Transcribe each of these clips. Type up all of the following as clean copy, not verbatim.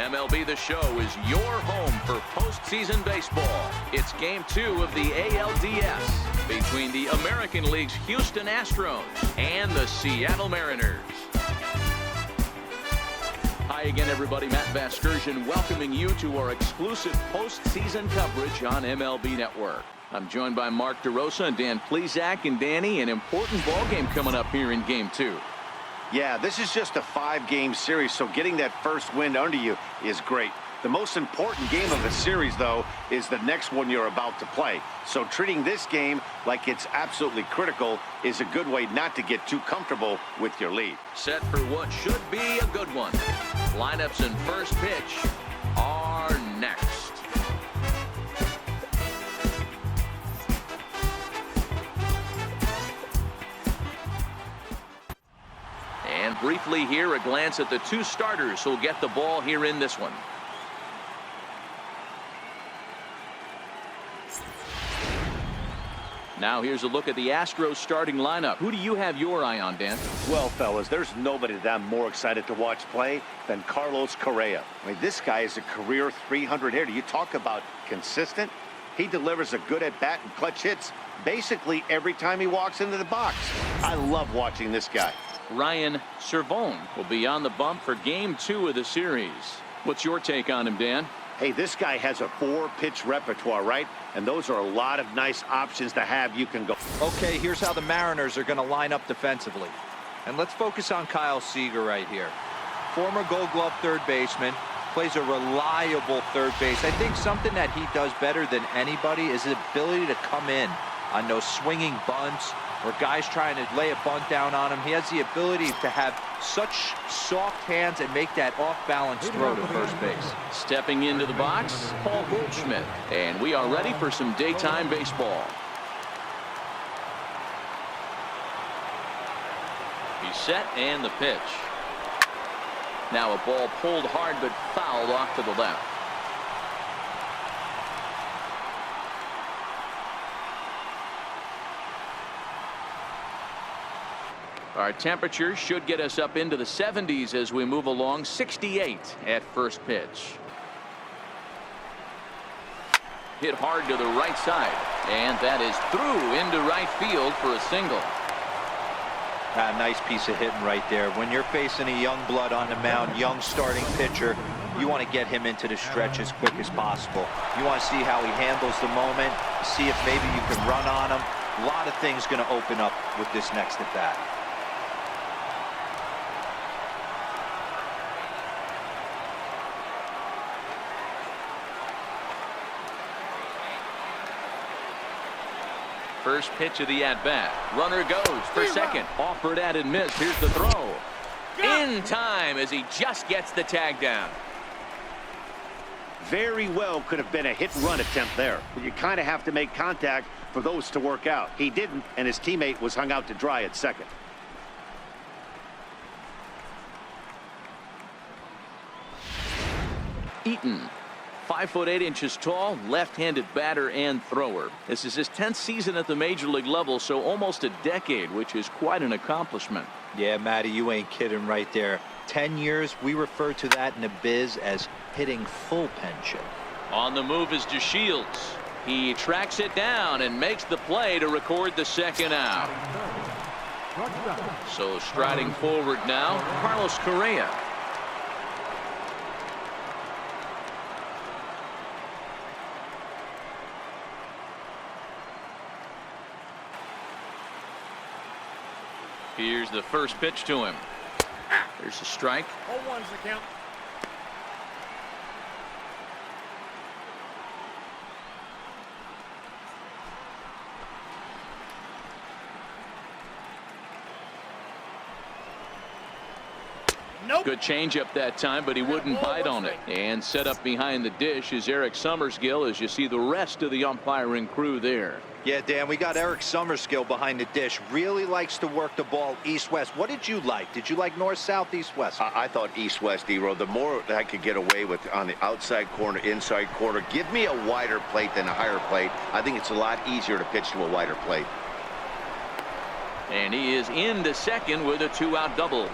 MLB The Show is your home for postseason baseball. It's Game 2 of the ALDS between the American League's Houston Astros and the Seattle Mariners. Hi again, everybody. Matt Vasgersian welcoming you to our exclusive postseason coverage on MLB Network. I'm joined by Mark DeRosa and Dan Plesac. And Danny, an important ball game coming up here in Game 2. Yeah, this is just a 5-game series, so getting that first win under you is great. The most important game of the series, though, is the next one you're about to play. So treating this game like it's absolutely critical is a good way not to get too comfortable with your lead. Set for what should be a good one. Lineups and first pitch are next. And briefly here, a glance at the two starters who'll get the ball here in this one. Now here's a look at the Astros starting lineup. Who do you have your eye on, Dan? Well, fellas, there's nobody that I'm more excited to watch play than Carlos Correa. I mean, this guy is a career 300 hitter. You talk about consistent. He delivers a good at-bat and clutch hits basically every time he walks into the box. I love watching this guy. Ryan Servone will be on the bump for Game 2 of the series. What's your take on him, Dan? Hey, this guy has a 4-pitch repertoire, right? And those are a lot of nice options to have. You can go. Okay, here's how the Mariners are going to line up defensively. And let's focus on Kyle Seager right here. Former Gold Glove third baseman, plays a reliable third base. I think something that he does better than anybody is his ability to come in on those swinging bunts or guys trying to lay a bunt down on him. He has the ability to have such soft hands and make that off-balance throw to first base. Stepping into the box, Paul Goldschmidt. And we are ready for some daytime baseball. He's set and the pitch. Now a ball pulled hard but fouled off to the left. Our temperatures should get us up into the 70s as we move along. 68 at first pitch. Hit hard to the right side. And that is through into right field for a single. Nice piece of hitting right there. When you're facing a young blood on the mound, young starting pitcher, you want to get him into the stretch as quick as possible. You want to see how he handles the moment, see if maybe you can run on him. A lot of things going to open up with this next at bat. First pitch of the at-bat. Runner goes for second. Offered at and missed. Here's the throw. In time as he just gets the tag down. Very well could have been a hit-and-run attempt there. But you kind of have to make contact for those to work out. He didn't, and his teammate was hung out to dry at second. Eaton. 5'8" tall, left-handed batter and thrower. This is his 10th season at the major league level, so almost a decade, which is quite an accomplishment. Yeah, Matty, you ain't kidding right there. 10 years, we refer to that in the biz as hitting full pension. On the move is DeShields. He tracks it down and makes the play to record the second out. So striding forward now, Carlos Correa. Here's the first pitch to him. There's a strike. 0-1's the count. Nope. Good changeup that time, but he wouldn't bite on it. And set up behind the dish is Eric Summerskill as you see the rest of the umpiring crew there. Yeah, Dan, we got Eric Summerskill behind the dish. Really likes to work the ball east-west. What did you like? Did you like north-south, east-west? I thought east-west, D-Row. The more I could get away with on the outside corner, inside corner, give me a wider plate than a higher plate. I think it's a lot easier to pitch to a wider plate. And he is into second with a 2-out double.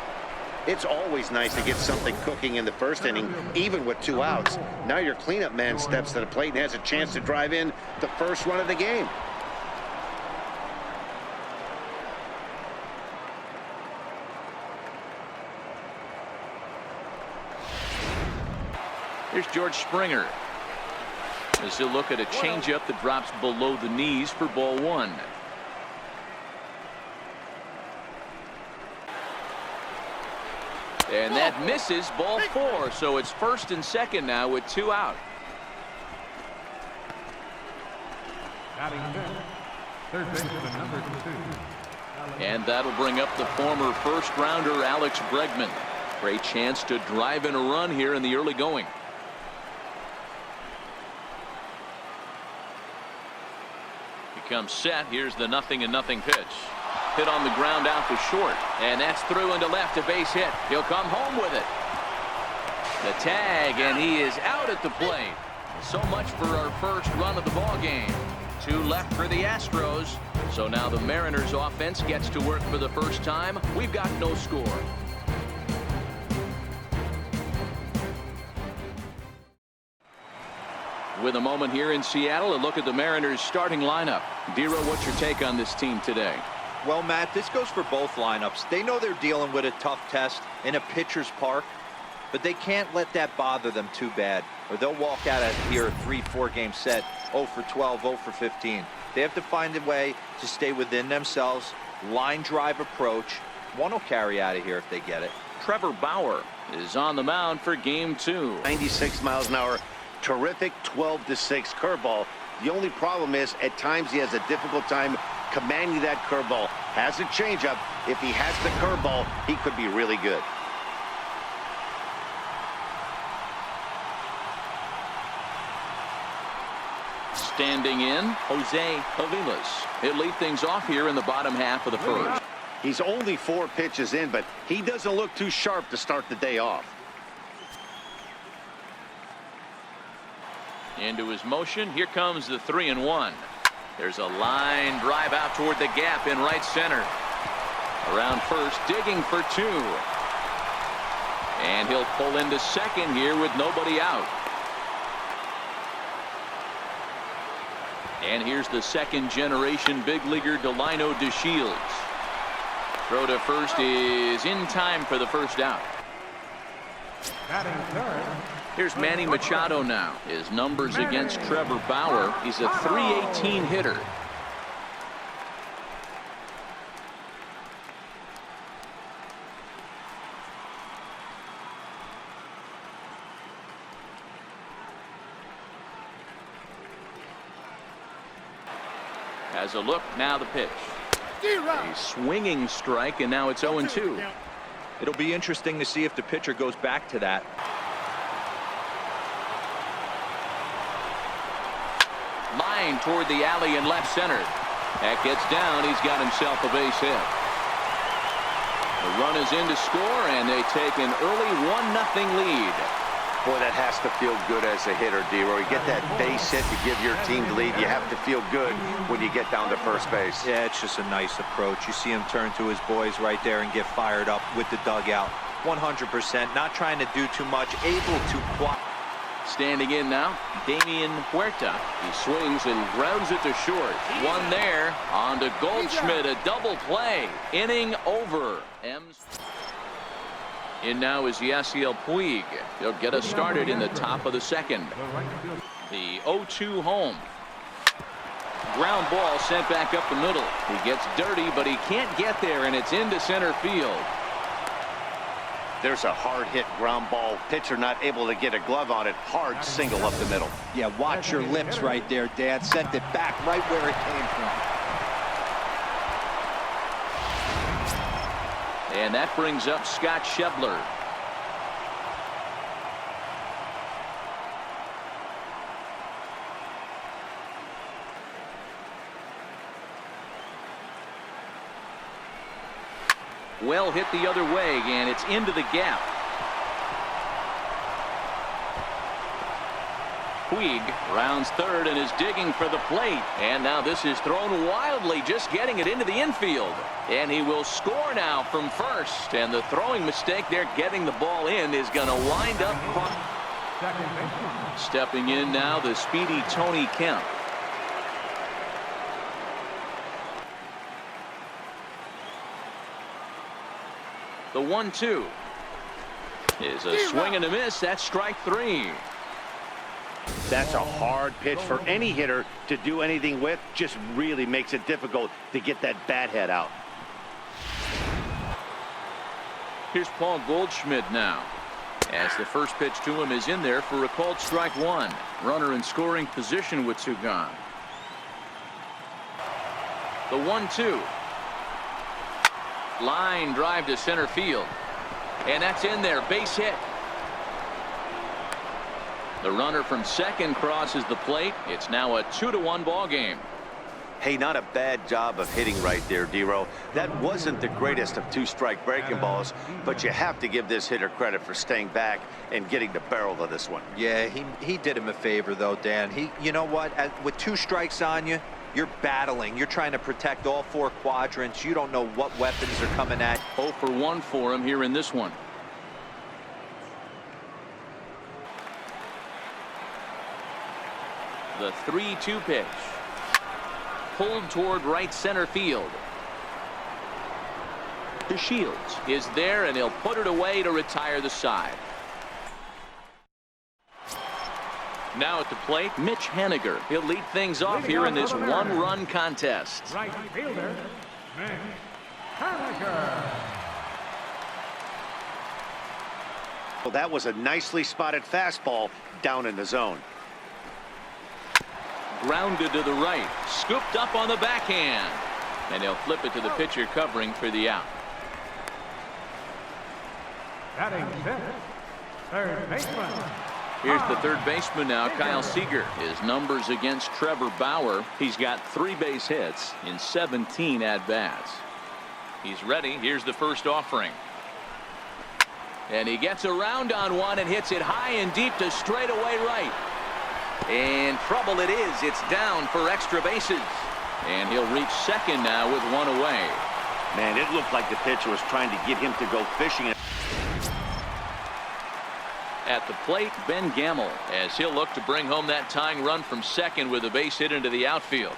It's always nice to get something cooking in the first inning, even with 2 outs. Now your cleanup man steps to the plate and has a chance to drive in the first run of the game. Here's George Springer. As he'll look at a changeup that drops below the knees for ball 1. And that misses, ball 4. So it's first and second now with 2 out. And that'll bring up the former first rounder Alex Bregman. Great chance to drive in a run here in the early going. Comes set. Here's the 0-0 pitch. Hit on the ground out to short, and that's through into left, a base hit. He'll come home with it. The tag, and he is out at the plate. So much for our first run of the ball game. 2 left for the Astros. So now the Mariners offense gets to work for the first time. We've got no score. With a moment here in Seattle, a look at the Mariners starting lineup. Dero, what's your take on this team today? Well, Matt, this goes for both lineups. They know they're dealing with a tough test in a pitcher's park, but they can't let that bother them too bad, or they'll walk out of here a 3-4 game set, 0 for 12, 0 for 15. They have to find a way to stay within themselves, line drive approach. One will carry out of here if they get it. Trevor Bauer is on the mound for game 2. 96 miles an hour. Terrific 12-6 curveball. The only problem is at times he has a difficult time commanding that curveball. Has a changeup. If he has the curveball, he could be really good. Standing in, Jose Aviles. He'll lead things off here in the bottom half of the first. He's only 4 pitches in, but he doesn't look too sharp to start the day off. Into his motion. Here comes the 3-1. There's a line drive out toward the gap in right center. Around first, digging for 2. And he'll pull into second here with nobody out. And here's the second generation big leaguer Delino DeShields. Throw to first is in time for the first out. Here's Manny Machado now. His numbers against Trevor Bauer. He's a .318 hitter. Has a look, now the pitch. A swinging strike, and now it's 0-2. It'll be interesting to see if the pitcher goes back to that. Line toward the alley in left center. That gets down. He's got himself a base hit. The run is in to score, and they take an early 1-0 lead. Boy, that has to feel good as a hitter, Dero. You get that base hit to give your team the lead. You have to feel good when you get down to first base. Yeah, it's just a nice approach. You see him turn to his boys right there and get fired up with the dugout. 100%, not trying to do too much, able to block. Standing in now, Damian Huerta. He swings and grounds it to short. One there, on to Goldschmidt, a double play. Inning over. In now is Yasiel Puig. He'll get us started in the top of the second. The 0-2 home. Ground ball sent back up the middle. He gets dirty, but he can't get there, and it's into center field. There's a hard hit ground ball. Pitcher not able to get a glove on it. Hard single up the middle. Yeah, watch your lips right there, Dad. Sent it back right where it came from. And that brings up Scott Schebler. Well hit the other way, and it's into the gap. Puig Puig rounds third and is digging for the plate. And now this is thrown wildly, just getting it into the infield. And he will score now from first. And the throwing mistake there, getting the ball in, is going to wind up. Stepping in now, the speedy Tony Kemp. The 1-2 is a swing and a miss. That's strike three. That's a hard pitch for any hitter to do anything with. Just really makes it difficult to get that bat head out. Here's Paul Goldschmidt now, as the first pitch to him is in there for a called strike one. Runner in scoring position with two gone. The 1-2. Line drive to center field. And that's in there. Base hit. The runner from second crosses the plate. It's now a 2-1 ball game. Hey, not a bad job of hitting right there, Dero. That wasn't the greatest of two-strike breaking balls, but you have to give this hitter credit for staying back and getting the barrel of this one. Yeah, he did him a favor, though, Dan. You know what? With two strikes on you, you're battling. You're trying to protect all four quadrants. You don't know what weapons are coming at. 0 for 1 for him here in this one. The 3-2 pitch. Pulled toward right center field. The Shields is there, and he'll put it away to retire the side. Now at the plate, Mitch Haniger. He'll lead things off here in this one-run contest. Right fielder, Mitch Haniger. Well, that was a nicely spotted fastball down in the zone. Grounded to the right, scooped up on the backhand, and he'll flip it to the pitcher covering for the out. Batting fifth, third baseman. Here's the third baseman now, Kyle Seager. His numbers against Trevor Bauer. He's got 3 base hits in 17 at-bats. He's ready. Here's the first offering. And he gets around on one and hits it high and deep to straightaway right. And trouble it is. It's down for extra bases. And he'll reach second now with one away. Man, it looked like the pitcher was trying to get him to go fishing. At the plate, Ben Gamel, as he'll look to bring home that tying run from second with a base hit into the outfield.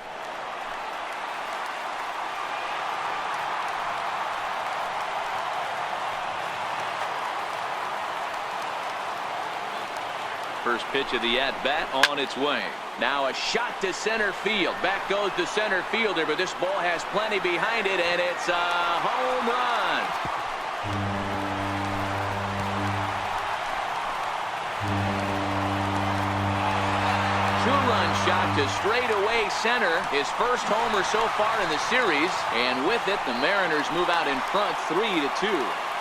First pitch of the at-bat on its way. Now a shot to center field. Back goes the center fielder, but this ball has plenty behind it, and it's a home run. Two-run shot to straightaway center. His first homer so far in the series, and with it, the Mariners move out in front 3-2.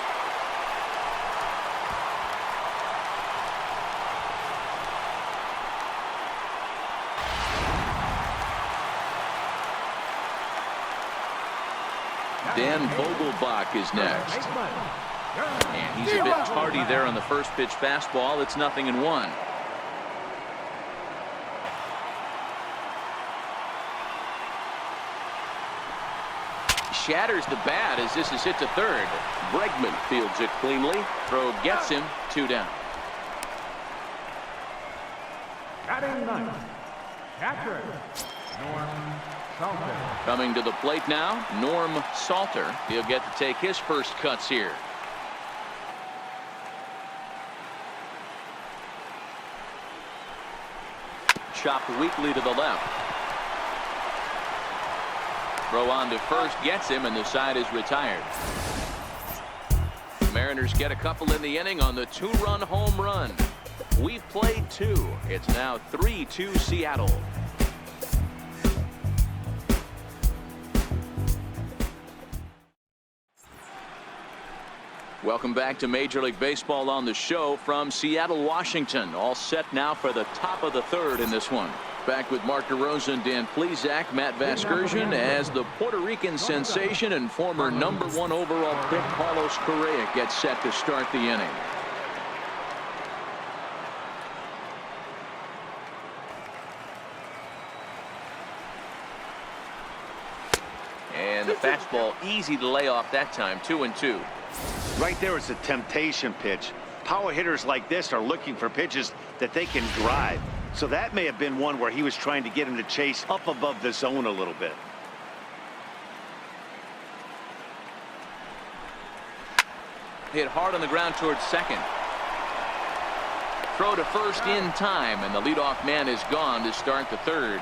Dan Vogelbach is next. And he's a bit tardy there on the first pitch fastball. It's 0-1. Shatters the bat as this is hit to third. Bregman fields it cleanly. Throw gets him. 2 down. Batting ninth, catcher, Norm Salter. Coming to the plate now, Norm Salter. He'll get to take his first cuts here. Chopped weakly to the left. Throw on to first gets him, and the side is retired. The Mariners get a couple in the inning on the 2-run home run. We've played 2. It's now 3-2 Seattle. Welcome back to Major League Baseball on the show from Seattle, Washington. All set now for the top of the third in this one. Back with Mark DeRosa and Dan Plesac, Matt Vasgersian, as the Puerto Rican sensation and former #1 overall pick Carlos Correa gets set to start the inning. And the fastball easy to lay off that time. 2-2. Right there is a temptation pitch. Power hitters like this are looking for pitches that they can drive. So that may have been one where he was trying to get him to chase up above the zone a little bit. Hit hard on the ground towards second. Throw to first in time, and the leadoff man is gone to start the third.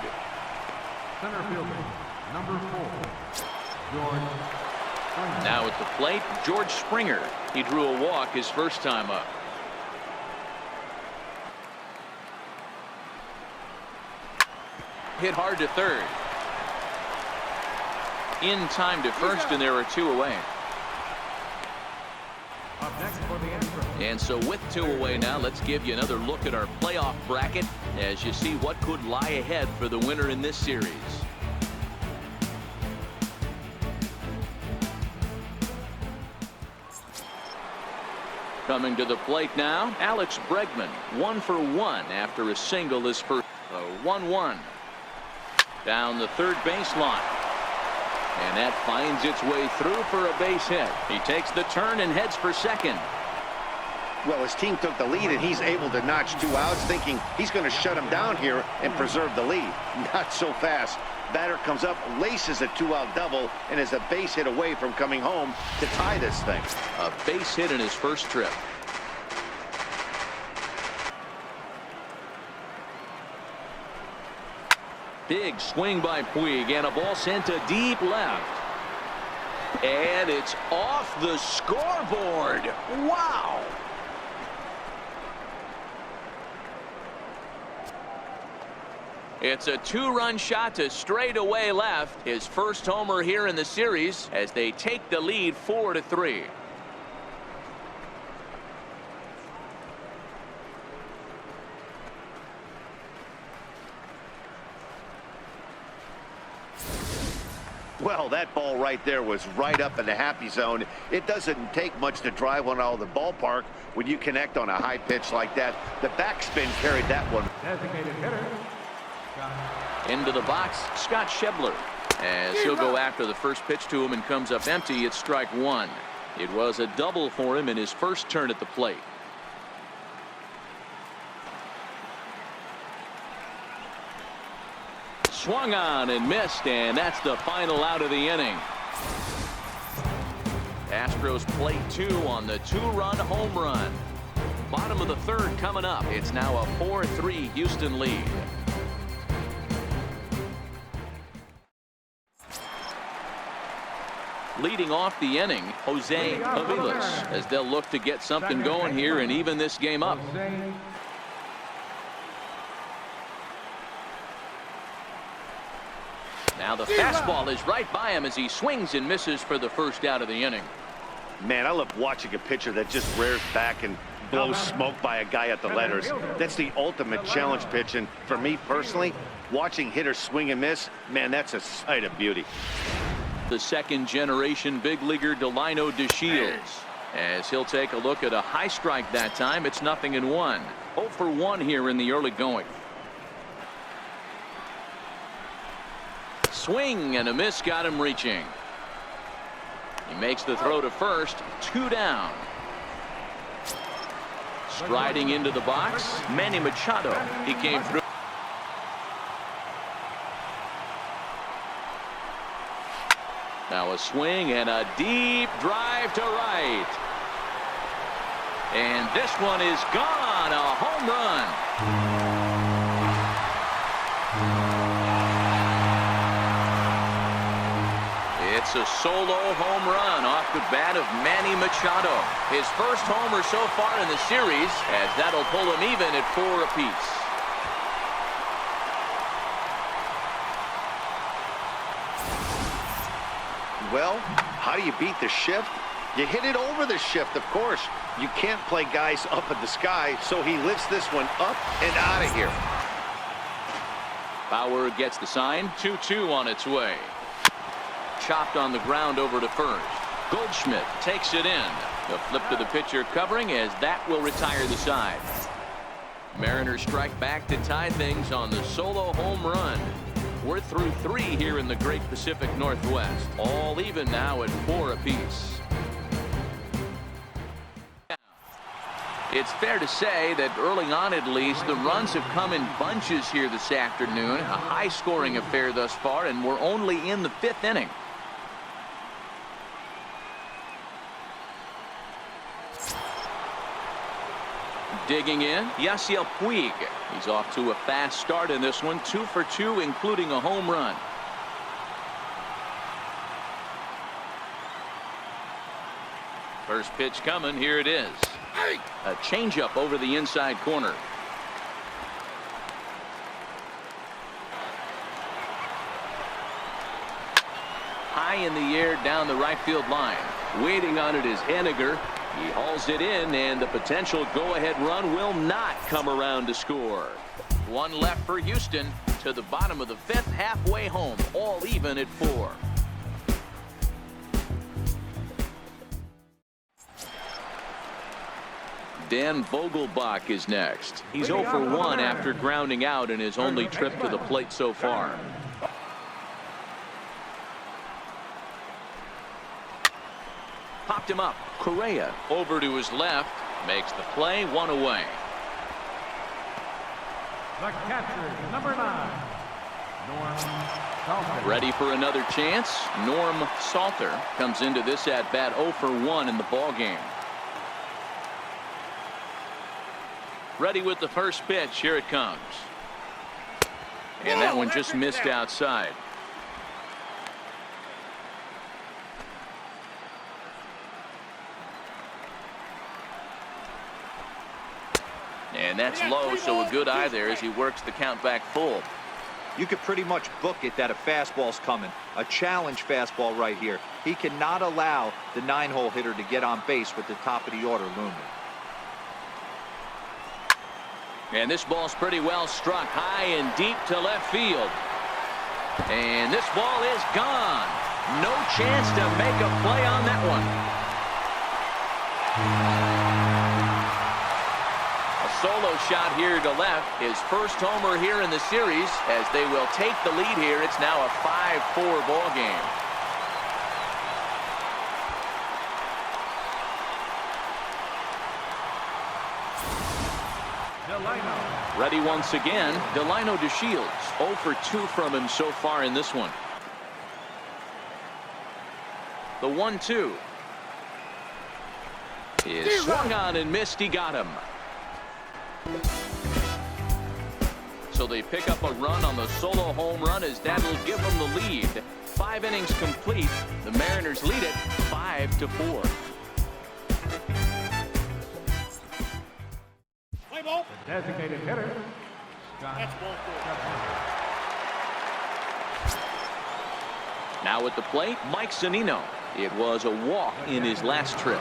Center fielder, number 4, George Springer. Now at the plate, George Springer. He drew a walk his first time up. Hit hard to third. In time to first, and there are 2 away. Up next for the Astros. And so with 2 away now, let's give you another look at our playoff bracket as you see what could lie ahead for the winner in this series. Coming to the plate now, Alex Bregman, 1 for 1 after a single his first. 1-1 down the third baseline. And that finds its way through for a base hit. He takes the turn and heads for second. Well, his team took the lead, and he's able to notch 2 outs, thinking he's going to shut him down here and preserve the lead. Not so fast. Batter comes up, laces a 2-out double, and is a base hit away from coming home to tie this thing. A base hit in his first trip. Big swing by Puig, and a ball sent to deep left. And it's off the scoreboard. Wow! It's a 2-run shot to straightaway left. His first homer here in the series as they take the lead 4-3. Well, that ball right there was right up in the happy zone. It doesn't take much to drive one out of the ballpark when you connect on a high pitch like that. The backspin carried that one. Designated hitter, Into the box, Scott Schebler. As he'll go after the first pitch to him and comes up empty, it's strike 1. It was a double for him in his first turn at the plate. Swung on and missed, and that's the final out of the inning. Astros play 2 on the 2-run home run. Bottom of the third coming up. It's now a 4-3 Houston lead. Leading off the inning, Jose Aviles, as they'll look to get something going here and even this game up. Jose. Now the fastball is right by him as he swings and misses for the first out of the inning. Man, I love watching a pitcher that just rears back and blows smoke by a guy at the letters. That's the ultimate challenge pitch, and for me personally, watching hitters swing and miss, man, that's a sight of beauty. The second-generation big leaguer Delino DeShields, as he'll take a look at a high strike that time. It's 0-1. 0 for 1 here in the early going. Swing and a miss got him reaching. He makes the throw to first. 2 down. Striding into the box, Manny Machado. He came through. Now a swing and a deep drive to right. And this one is gone. A home run. It's a solo home run off the bat of Manny Machado. His first homer so far in the series, as that'll pull him even at 4 apiece. Well, how do you beat the shift? You hit it over the shift, of course. You can't play guys up in the sky, so he lifts this one up and out of here. Bauer gets the sign. 2-2 on its way. Chopped on the ground over to first. Goldschmidt takes it in. The flip to the pitcher covering, as that will retire the side. Mariners strike back to tie things on the solo home run. We're through 3 here in the Great Pacific Northwest. All even now at 4 apiece. It's fair to say that early on, at least, the runs have come in bunches here this afternoon. A high-scoring affair thus far, and we're only in the 5th inning. Digging in, Yasiel Puig. He's off to a fast start in this one, 2 for 2, including a home run. First pitch coming, here it is. A changeup over the inside corner. High in the air down the right field line. Waiting on it is Henniger. He hauls it in, and the potential go-ahead run will not come around to score. One left for Houston. To the bottom of the 5th, halfway home, all even at 4. Dan Vogelbach is next. He's 0 for 1 after grounding out in his only trip to the plate so far. Popped him up. Correa over to his left. Makes the play, 1 away. The catcher, number 9, Norm Salter. Ready for another chance. Norm Salter comes into this at-bat 0 for 1 in the ballgame. Ready with the first pitch. Here it comes. And that one just missed outside. And that's low, so a good eye there as he works the count back full. You could pretty much book it that a fastball's coming. A challenge fastball right here. He cannot allow the 9-hole hitter to get on base with the top of the order looming. And this ball's pretty well struck high and deep to left field. And this ball is gone. No chance to make a play on that one. Solo shot here to left. His first homer here in the series. As they will take the lead here, it's now a 5-4 ball game. Delino. Ready once again. Delino DeShields. 0 for 2 from him so far in this one. The 1-2 is swung on and missed. He got him. So they pick up a run on the solo home run as that will give them the lead. 5 innings complete. The Mariners lead it 5-4. The designated hitter, Scott. Now at the plate, Mike Zunino. It was a walk in his last trip.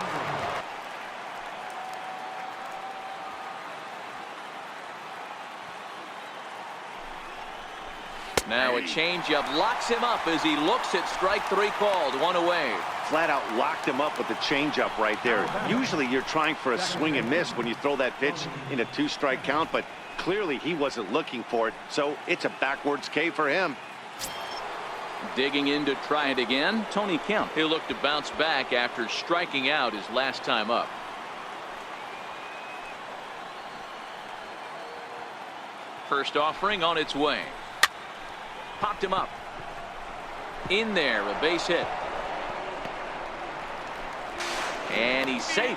Now a changeup locks him up as he looks at strike 3 called. 1 away. Flat out locked him up with the changeup right there. Usually you're trying for a swing and miss when you throw that pitch in a 2-strike count, but clearly he wasn't looking for it, so it's a backwards K for him. Digging in to try it again, Tony Kemp. He'll look to bounce back after striking out his last time up. First offering on its way. Popped him up. In there, a base hit. And he's safe.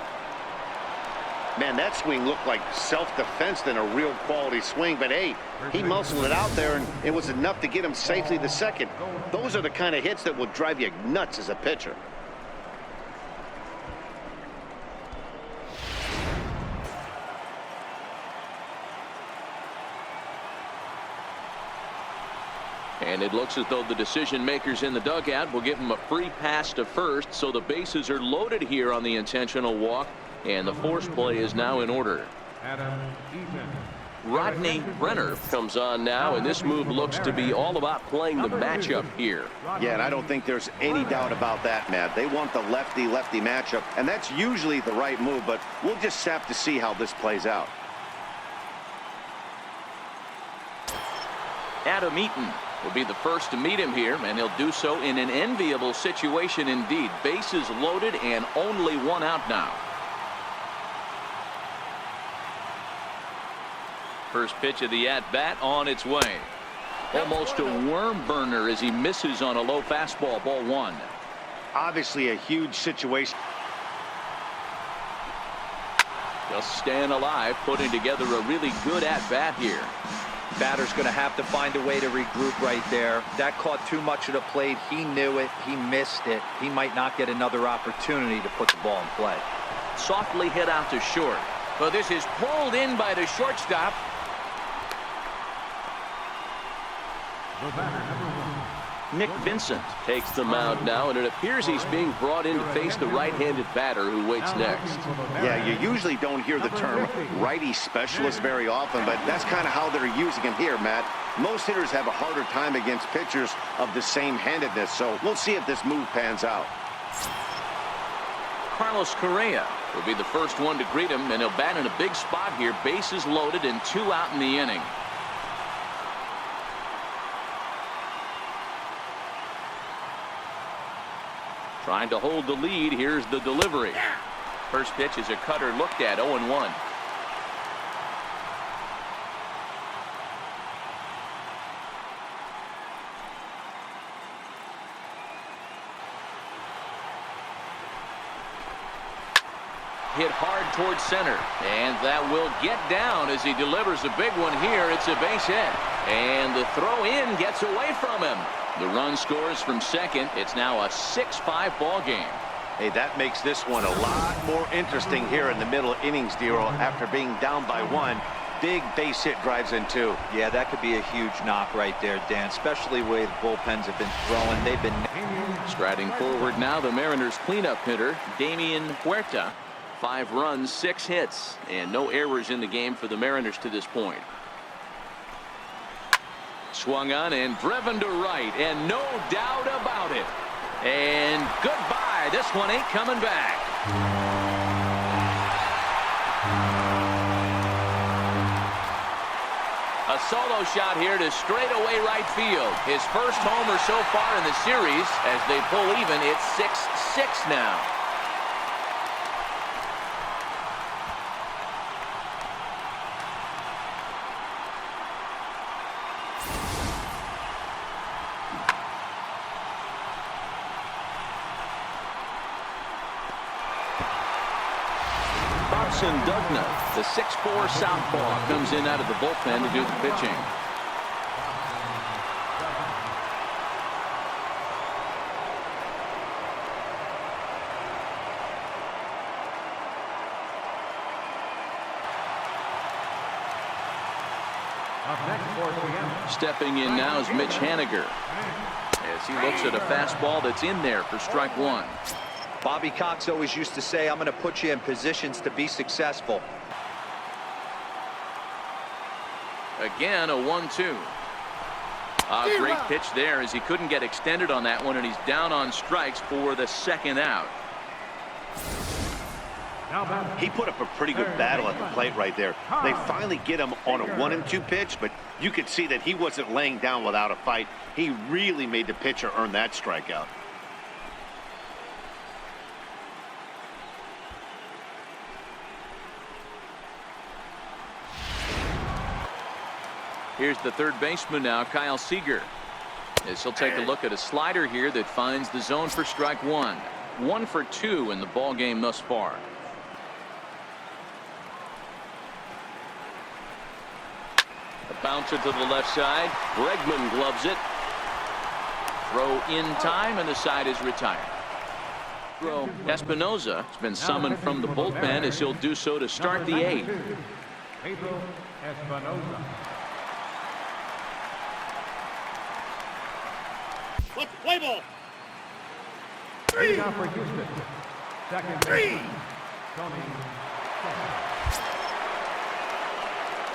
Man, that swing looked like self-defense than a real quality swing, but hey, he muscled it out there, and it was enough to get him safely to second. Those are the kind of hits that will drive you nuts as a pitcher. And it looks as though the decision makers in the dugout will give him a free pass to first, so the bases are loaded here on the intentional walk, and the force play is now in order. Adam Eaton. Rodney Brenner comes on now, and this move looks to be all about playing the matchup here. Yeah, and I don't think there's any doubt about that, Matt. They want the lefty-lefty matchup, and that's usually the right move, but we'll just have to see how this plays out. Adam Eaton will be the first to meet him here, and he'll do so in an enviable situation indeed. Bases loaded and only one out now. First pitch of the at-bat on its way. Almost a worm burner as he misses on a low fastball. Ball one. Obviously a huge situation. Just staying alive, putting together a really good at-bat here. Batter's going to have to find a way to regroup right there. That caught too much of the plate. He knew it. He missed it. He might not get another opportunity to put the ball in play. Softly hit out to short. But this is pulled in by the shortstop. The batter, number 1. Nick Vincent takes the mound now, and it appears he's being brought in to face the right-handed batter who waits next. Yeah, you usually don't hear the term righty specialist very often, but that's kind of how they're using him here, Matt. Most hitters have a harder time against pitchers of the same handedness, so we'll see if this move pans out. Carlos Correa will be the first one to greet him, and he'll bat in a big spot here. Bases loaded and 2 out in the inning. Trying to hold the lead. Here's the delivery. First pitch is a cutter looked at. 0-1. Hit hard towards center, and that will get down as he delivers a big one here. It's a base hit, and the throw in gets away from him. The run scores from second. It's now a 6-5 ball game. Hey, that makes this one a lot more interesting here in the middle innings, Dero. After being down by 1, big base hit drives in 2. Yeah, that could be a huge knock right there, Dan, especially the way the bullpens have been throwing. They've been striding forward now, the Mariners cleanup hitter, Damian Huerta. 5 runs, 6 hits, and no errors in the game for the Mariners to this point. Swung on and driven to right, and no doubt about it. And goodbye. This one ain't coming back. A solo shot here to straightaway right field. His first homer so far in the series. As they pull even, it's 6-6 now. Dugna, the 6'4" southpaw, comes in out of the bullpen to do the pitching. Up next for Seattle. Stepping in now is Mitch Haniger, as he looks at a fastball that's in there for strike 1. Bobby Cox always used to say, I'm going to put you in positions to be successful. Again, a 1-2. A great pitch there as he couldn't get extended on that one, and he's down on strikes for the second out. He put up a pretty good battle at the plate right there. They finally get him on a 1-2 pitch, but you could see that he wasn't laying down without a fight. He really made the pitcher earn that strikeout. Here's the third baseman now, Kyle Seager, as he'll take a look at a slider here that finds the zone for strike 1. 1 for 2 in the ball game thus far. A bouncer to the left side. Bregman gloves it. Throw in time, and the side is retired. Espinoza has been summoned from the bullpen as he'll do so to start the 8th. Pedro Espinoza. Play ball. Three down for Houston. Second. Tony.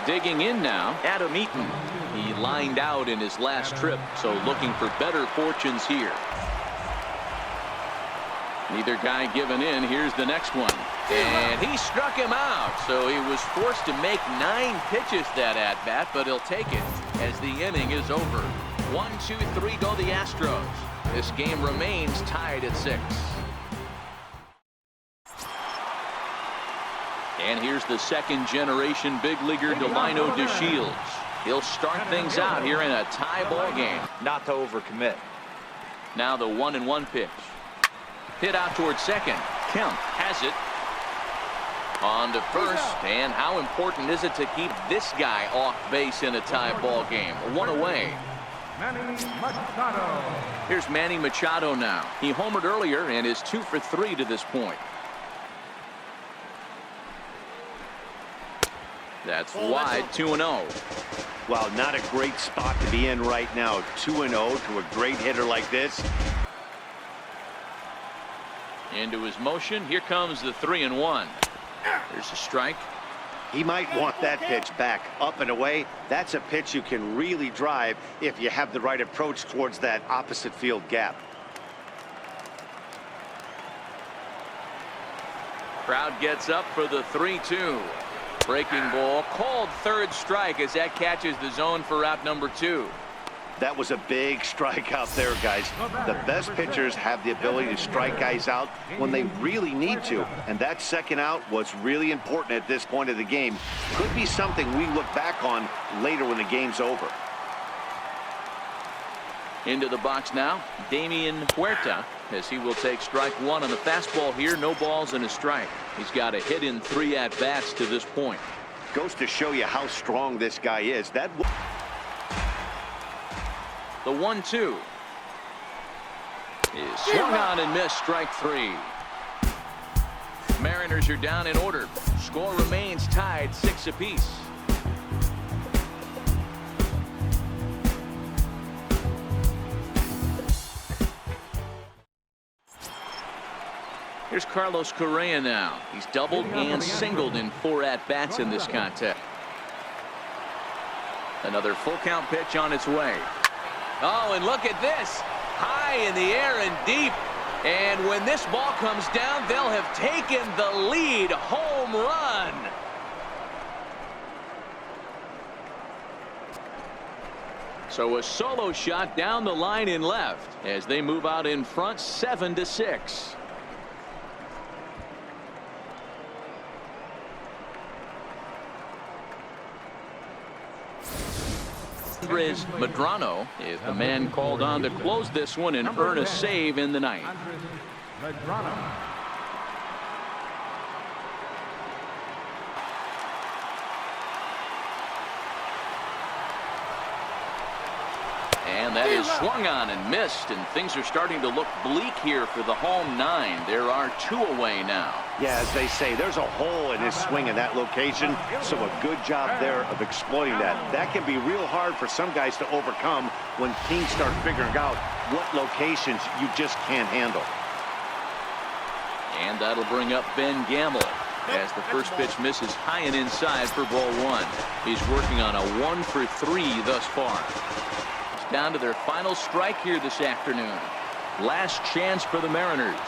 Digging in now, Adam Eaton. He lined out in his last trip, so looking for better fortunes here. Neither guy giving in. Here's the next one. And he struck him out, so he was forced to make 9 pitches that at-bat, but he'll take it as the inning is over. 1-2-3 go the Astros. This game remains tied at 6. And here's the second-generation big leaguer Delino DeShields. He'll start things out here in a tie ball game. Not to overcommit. Now the 1-1 pitch. Hit out towards second. Kemp has it. On to first. And how important is it to keep this guy off base in a tie ball game? 1 away. Manny Machado. Here's Manny Machado now. He homered earlier and is 2 for 3 to this point. That's wide. 2-0. Well, not a great spot to be in right now. 2-0 to a great hitter like this. Into his motion. Here comes the 3-1. There's a strike. He might want that pitch back, up and away. That's a pitch you can really drive if you have the right approach towards that opposite field gap. Crowd gets up for the 3-2. Breaking ball, called third strike as that catches the zone for out number 2. That was a big strikeout there, guys. The best pitchers have the ability to strike guys out when they really need to, and that second out was really important at this point of the game. Could be something we look back on later when the game's over. Into the box now, Damian Huerta, as he will take strike 1 on the fastball here. No balls and a strike. He's got a hit in 3 at-bats to this point. Goes to show you how strong this guy is. That the 1-2 is swung on and missed. Strike 3. Mariners are down in order. Score remains tied 6 apiece. Here's Carlos Correa now. He's doubled and singled in 4 at-bats in this contest. Another full count pitch on its way. Oh, and look at this. High in the air and deep. And when this ball comes down, they'll have taken the lead. Home run. So a solo shot down the line in left as they move out in front 7-6. Andres Medrano is the man called on to close this one and earn a save in the ninth. And that is swung on and missed, and things are starting to look bleak here for the home 9. There are 2 away now. Yeah, as they say, there's a hole in his swing in that location, so a good job there of exploiting that. That can be real hard for some guys to overcome when teams start figuring out what locations you just can't handle. And that'll bring up Ben Gamble as the first pitch misses high and inside for ball 1. He's working on a 1 for 3 thus far. It's down to their final strike here this afternoon. Last chance for the Mariners.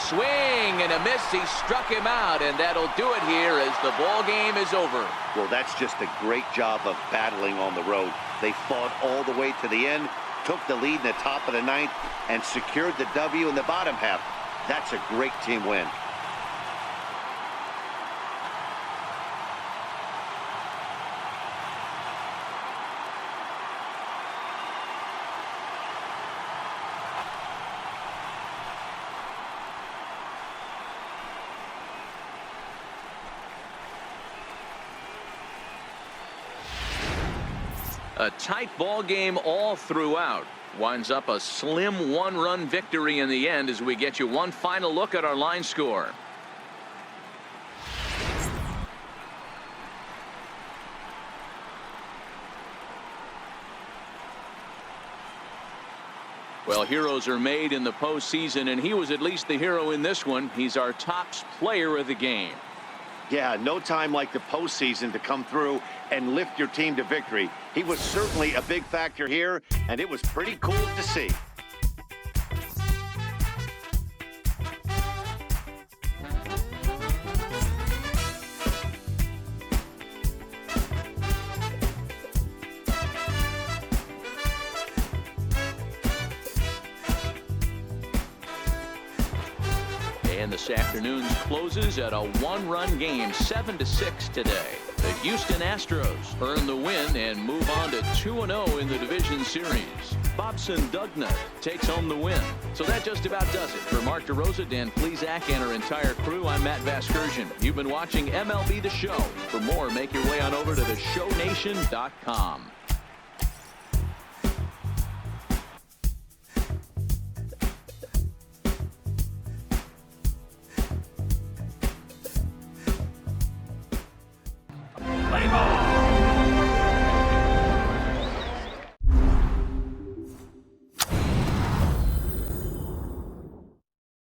Swing and a miss. He struck him out, and that'll do it here as the ball game is over. Well, that's just a great job of battling on the road. They fought all the way to the end, took the lead in the top of the 9th, and secured the W in the bottom half. That's a great team win. A tight ball game all throughout. Winds up a slim 1-run victory in the end as we get you one final look at our line score. Well, heroes are made in the postseason, and he was at least the hero in this one. He's our top player of the game. Yeah, no time like the postseason to come through and lift your team to victory. He was certainly a big factor here, and it was pretty cool to see. And this afternoon's closes at a one-run game, 7-6 today. The Houston Astros earn the win and move on to 2-0 in the division series. Bobson Doughnut takes home the win. So that just about does it. For Mark DeRosa, Dan Plesac, and our entire crew, I'm Matt Vasgersian. You've been watching MLB The Show. For more, make your way on over to theshownation.com.